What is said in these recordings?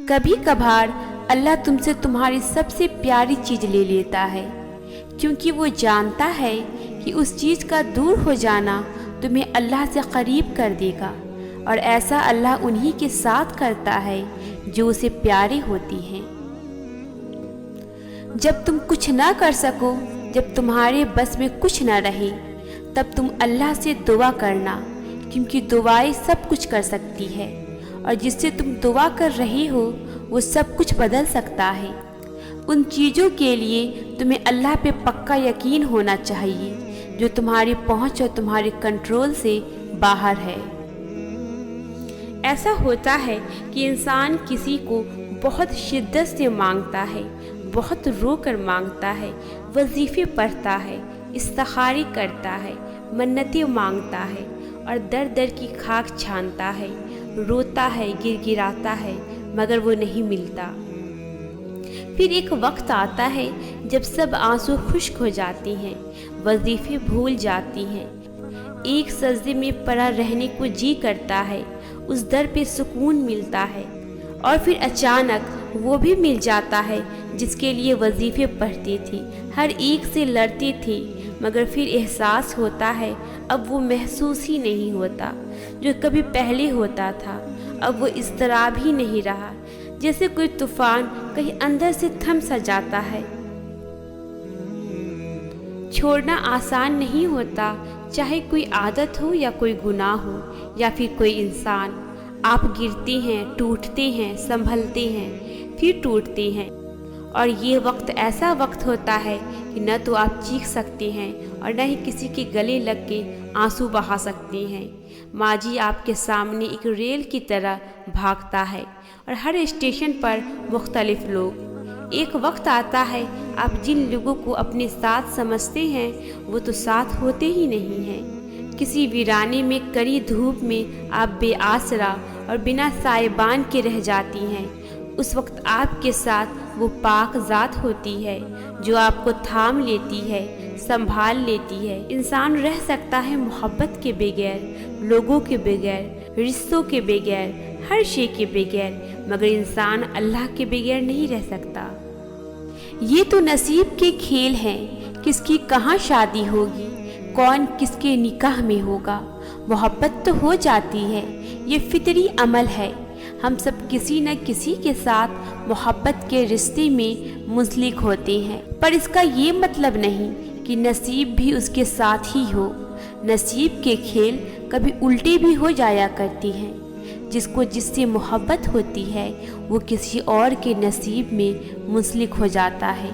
कभी कभार अल्लाह तुमसे तुम्हारी सबसे प्यारी चीज़ ले लेता है, क्योंकि वो जानता है कि उस चीज़ का दूर हो जाना तुम्हें अल्लाह से करीब कर देगा, और ऐसा अल्लाह उन्हीं के साथ करता है जो उसे प्यारे होती हैं। जब तुम कुछ ना कर सको, जब तुम्हारे बस में कुछ ना रहे, तब तुम अल्लाह से दुआ करना, क्योंकि दुआएं सब कुछ कर सकती है, और जिससे तुम दुआ कर रहे हो वो सब कुछ बदल सकता है। उन चीज़ों के लिए तुम्हें अल्लाह पे पक्का यकीन होना चाहिए जो तुम्हारी पहुंच और तुम्हारे कंट्रोल से बाहर है। ऐसा होता है कि इंसान किसी को बहुत शिद्दत से मांगता है, बहुत रो कर मांगता है, वजीफ़े पढ़ता है, इस्तिखारे करता है, मन्नतें मांगता है और दर दर की खाक छानता है, रोता है, गिड़गिड़ाता है, मगर वो नहीं मिलता। फिर एक वक्त आता है जब सब आंसू खुश्क हो जाती हैं, वजीफ़े भूल जाती हैं, एक सजदे में पड़ा रहने को जी करता है, उस दर पे सुकून मिलता है, और फिर अचानक वो भी मिल जाता है जिसके लिए वजीफ़े पढ़ती थी, हर एक से लड़ती थी, मगर फिर एहसास होता है अब वो महसूस ही नहीं होता जो कभी पहले होता था। अब वो इस तरह भी नहीं रहा, जैसे कोई तूफान कहीं अंदर से थम सा जाता है। छोड़ना आसान नहीं होता, चाहे कोई आदत हो या कोई गुनाह हो या फिर कोई इंसान। आप गिरते हैं, टूटते हैं, संभलते हैं, फिर टूटते हैं, और ये वक्त ऐसा वक्त होता है कि न तो आप चीख सकते हैं और न ही किसी के गले लग के आंसू बहा सकते हैं। माजी आपके सामने एक रेल की तरह भागता है और हर स्टेशन पर मुख्तलिफ लोग। एक वक्त आता है आप जिन लोगों को अपने साथ समझते हैं वो तो साथ होते ही नहीं हैं। किसी वीराने में कड़ी धूप में आप बेआसरा और बिना साएबान के रह जाती हैं। उस वक्त आपके साथ वो पाक ज़ात होती है जो आपको थाम लेती है, संभाल लेती है। इंसान रह सकता है मोहब्बत के बगैर, लोगों के बगैर, रिश्तों के बगैर, हर शे के बगैर, मगर इंसान अल्लाह के बगैर नहीं रह सकता। ये तो नसीब के खेल हैं, किसकी कहाँ शादी होगी, कौन किसके निकाह में होगा। मोहब्बत तो हो जाती है, ये फितरी अमल है। हम सब किसी न किसी के साथ मोहब्बत के रिश्ते में मुंसलिक होते हैं, पर इसका ये मतलब नहीं कि नसीब भी उसके साथ ही हो। नसीब के खेल कभी उल्टे भी हो जाया करती हैं। जिसको जिससे मोहब्बत होती है वो किसी और के नसीब में मुंसलिक हो जाता है।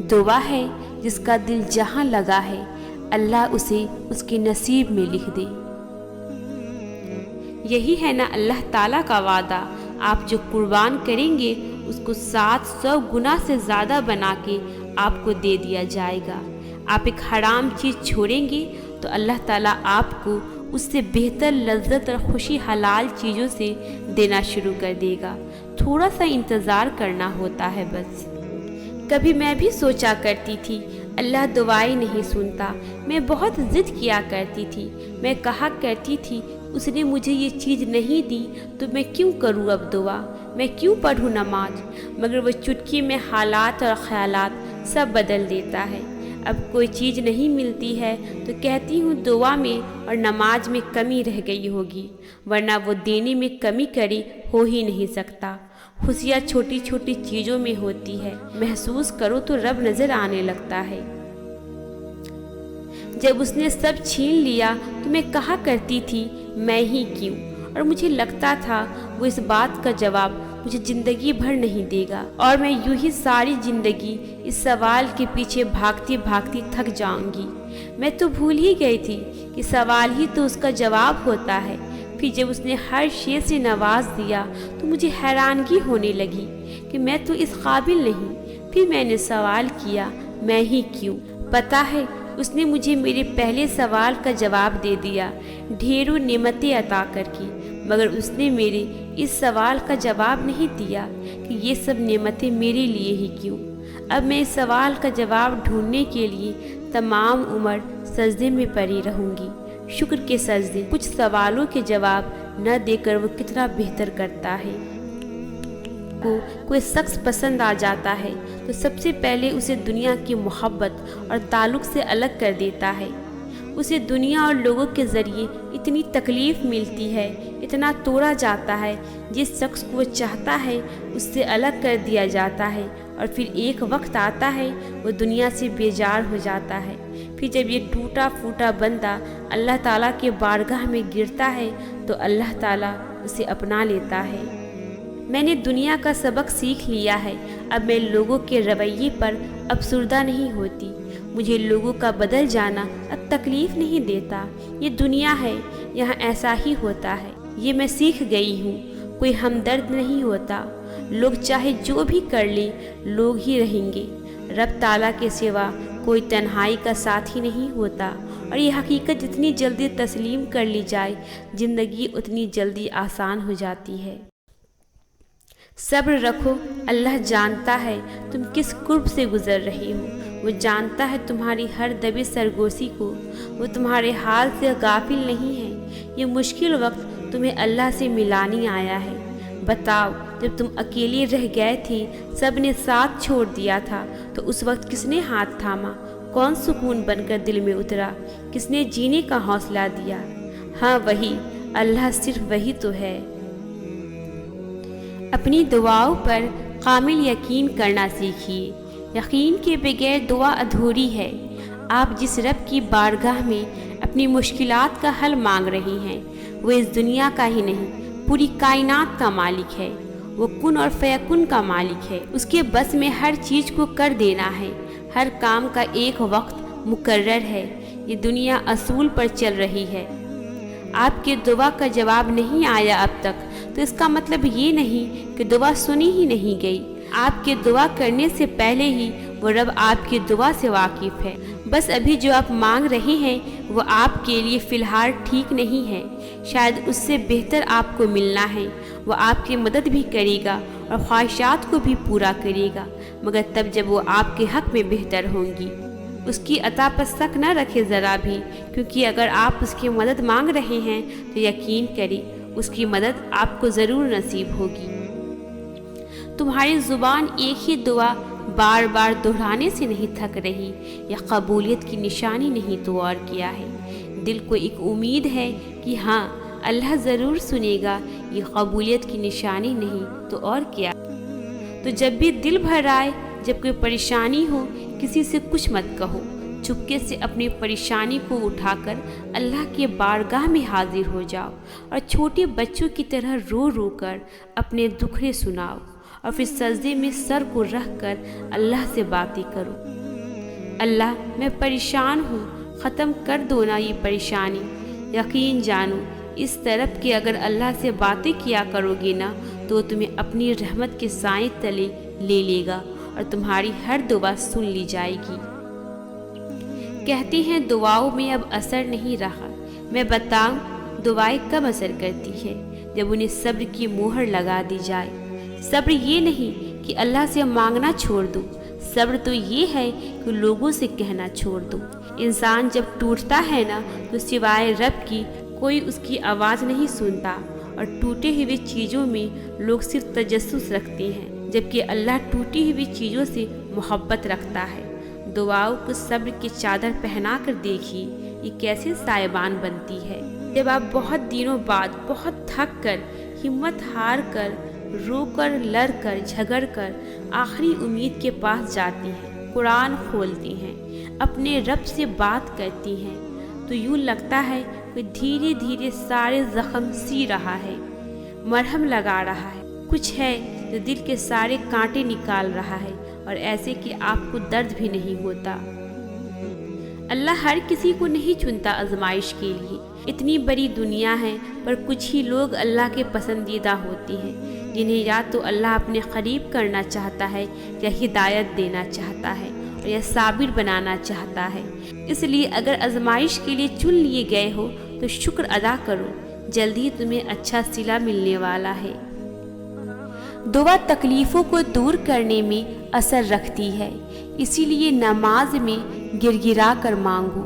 दुआ है जिसका दिल जहाँ लगा है अल्लाह उसे उसके नसीब में लिख दे। यही है ना अल्लाह ताला का वादा, आप जो कुर्बान करेंगे उसको 700 गुना से ज़्यादा बना के आपको दे दिया जाएगा। आप एक हराम चीज़ छोड़ेंगे तो अल्लाह ताला आपको उससे बेहतर लज्जत और खुशी हलाल चीज़ों से देना शुरू कर देगा। थोड़ा सा इंतज़ार करना होता है बस। कभी मैं भी सोचा करती थी अल्लाह दुआएं नहीं सुनता। मैं बहुत ज़िद किया करती थी। मैं कहा करती थी उसने मुझे ये चीज़ नहीं दी तो मैं क्यों करूँ अब दुआ, मैं क्यों पढ़ूँ नमाज। मगर वो चुटकी में हालात और ख़यालात सब बदल देता है। अब कोई चीज़ नहीं मिलती है तो कहती हूँ दुआ में और नमाज में कमी रह गई होगी, वरना वो देने में कमी करे हो ही नहीं सकता। खुशियाँ छोटी छोटी चीज़ों में होती है, महसूस करो तो रब नज़र आने लगता है। जब उसने सब छीन लिया तो मैं कहा करती थी मैं ही क्यों, और मुझे लगता था वो इस बात का जवाब मुझे ज़िंदगी भर नहीं देगा, और मैं यूं ही सारी ज़िंदगी इस सवाल के पीछे भागती भागती थक जाऊंगी। मैं तो भूल ही गई थी कि सवाल ही तो उसका जवाब होता है। फिर जब उसने हर शे से नवाज दिया तो मुझे हैरानगी होने लगी कि मैं तो इस काबिल नहीं। फिर मैंने सवाल किया मैं ही क्यों। पता है उसने मुझे मेरे पहले सवाल का जवाब दे दिया, ढेरों नेमतें अता करके, मगर उसने मेरे इस सवाल का जवाब नहीं दिया कि ये सब नेमतें मेरे लिए ही क्यों। अब मैं इस सवाल का जवाब ढूंढने के लिए तमाम उम्र सजदे में पड़ी रहूंगी। शुक्र के सजदे। कुछ सवालों के जवाब न देकर वो कितना बेहतर करता है। کو کوई शख्स पसंद आ जाता है तो सबसे पहले उसे दुनिया की मोहब्बत और ताल्लुक़ से अलग कर देता है। उसे दुनिया और लोगों के ज़रिए इतनी तकलीफ़ मिलती है, इतना तोड़ा जाता है, जिस शख्स को वो चाहता है उससे अलग कर दिया जाता है और फिर एक वक्त आता है वो दुनिया से बेजार हो जाता है। फिर जब ये टूटा फूटा बंदा अल्लाह ताला के बारगाह में गिरता है तो अल्लाह ताला उसे अपना लेता है। मैंने दुनिया का सबक सीख लिया है, अब मैं लोगों के रवैये पर अफसुर्दा नहीं होती। मुझे लोगों का बदल जाना अब तकलीफ़ नहीं देता। ये दुनिया है, यहाँ ऐसा ही होता है, ये मैं सीख गई हूँ। कोई हमदर्द नहीं होता, लोग चाहे जो भी कर लें लोग ही रहेंगे। रब ताला के सिवा कोई तन्हाई का साथी नहीं होता और ये हकीकत जितनी जल्दी तस्लीम कर ली जाए ज़िंदगी उतनी जल्दी आसान हो जाती है। सब्र रखो, अल्लाह जानता है तुम किस कुर्ब से गुज़र रही हो। वो जानता है तुम्हारी हर दबे सरगोशी को, वो तुम्हारे हाल से गाफिल नहीं है। ये मुश्किल वक्त तुम्हें अल्लाह से मिलाने आया है। बताओ, जब तुम अकेले रह गए थे, सब ने साथ छोड़ दिया था, तो उस वक्त किसने हाथ थामा? कौन सुकून बनकर दिल में उतरा? किसने जीने का हौसला दिया? हाँ, वही अल्लाह, सिर्फ वही तो है। अपनी दुआओं पर कामिल यकीन करना सीखिए। यकीन के बगैर दुआ अधूरी है। आप जिस रब की बारगाह में अपनी मुश्किलात का हल मांग रही हैं, वो इस दुनिया का ही नहीं, पूरी कायनात का मालिक है। वो कुन और फयकुन का मालिक है। उसके बस में हर चीज़ को कर देना है। हर काम का एक वक्त मुकर्रर है। ये दुनिया असूल पर चल रही है। आपके दुआ का जवाब नहीं आया अब तक, तो इसका मतलब ये नहीं कि दुआ सुनी ही नहीं गई। आपके दुआ करने से पहले ही वो रब आपकी दुआ से वाकिफ़ है। बस अभी जो आप मांग रहे हैं वो आपके लिए फ़िलहाल ठीक नहीं है। शायद उससे बेहतर आपको मिलना है। वो आपकी मदद भी करेगा और ख्वाहिशात को भी पूरा करेगा, मगर तब जब वो आपके हक़ में बेहतर होंगी। उसकी अता पर शक न रखें ज़रा भी, क्योंकि अगर आप उसकी मदद मांग रहे हैं तो यकीन करें उसकी मदद आपको ज़रूर नसीब होगी। तुम्हारी ज़ुबान एक ही दुआ बार बार दोहराने से नहीं थक रही, या कबूलियत की निशानी नहीं तो और क्या है। दिल को एक उम्मीद है कि हाँ, अल्लाह ज़रूर सुनेगा, ये कबूलियत की निशानी नहीं तो और क्या। तो जब भी दिल भर आए, जब कोई परेशानी हो, किसी से कुछ मत कहो। चुपके से अपनी परेशानी को उठाकर अल्लाह के बारगाह में हाजिर हो जाओ और छोटे बच्चों की तरह रो रो कर अपने दुखड़े सुनाओ और फिर सजदे में सर को रख कर अल्लाह से बातें करो। अल्लाह, मैं परेशान हूँ, ख़त्म कर दो ना ये परेशानी। यकीन जानो इस तरफ कि अगर अल्लाह से बातें किया करोगे ना तो तुम्हें अपनी रहमत के साए तले ले लेगा और तुम्हारी हर दुआ सुन ली जाएगी। कहते हैं दुआओं में अब असर नहीं रहा। मैं बताऊं, दुआएं कब असर करती है? जब उन्हें सब्र की मोहर लगा दी जाए। सब्र ये नहीं कि अल्लाह से मांगना छोड़ दो, सब्र तो ये है कि लोगों से कहना छोड़ दो। इंसान जब टूटता है ना तो सिवाय रब की कोई उसकी आवाज़ नहीं सुनता और टूटे हुए चीज़ों में लोग सिर्फ तजस्सुस रखते हैं, जबकि अल्लाह टूटी हुई चीज़ों से मोहब्बत रखता है। दुआओं को सब्र की चादर पहना कर देखिए, ये कैसे सायबान बनती है। जब आप बहुत दिनों बाद बहुत थक कर, हिम्मत हार कर, रो कर, लड़ कर, झगड़ कर आखिरी उम्मीद के पास जाती हैं, कुरान खोलती हैं, अपने रब से बात करती हैं, तो यूँ लगता है कोई धीरे धीरे सारे ज़ख्म सी रहा है, मरहम लगा रहा है। कुछ है जो दिल के सारे कांटे निकाल रहा है और ऐसे कि आपको दर्द भी नहीं होता। अल्लाह हर किसी को नहीं चुनता आजमाइश के लिए। इतनी बड़ी दुनिया है पर कुछ ही लोग अल्लाह के पसंदीदा होते हैं, जिन्हें या तो अल्लाह अपने करीब करना चाहता है या हिदायत देना चाहता है और या साबिर बनाना चाहता है। इसलिए अगर आजमाइश के लिए चुन लिए गए हो तो शुक्र अदा करो, जल्दी तुम्हें अच्छा सिला मिलने वाला है। दुआ तकलीफ़ों को दूर करने में असर रखती है, इसीलिए नमाज में गिड़गिड़ा कर मांगो।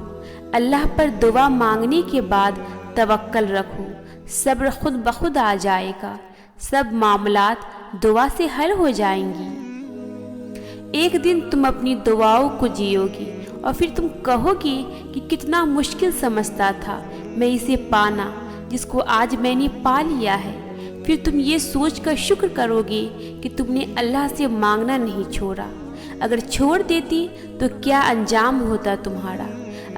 अल्लाह पर दुआ मांगने के बाद तवक्कल रखो, सब्र खुद ब खुद आ जाएगा। सब मामलात दुआ से हल हो जाएंगी। एक दिन तुम अपनी दुआओं को जियोगी और फिर तुम कहोगी कि कितना मुश्किल समझता था मैं इसे पाना, जिसको आज मैंने पा लिया है। फिर तुम ये सोच कर शुक्र करोगे कि तुमने अल्लाह से मांगना नहीं छोड़ा। अगर छोड़ देती तो क्या अंजाम होता तुम्हारा,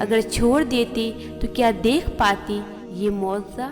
अगर छोड़ देती तो क्या देख पाती ये मौजज़ा।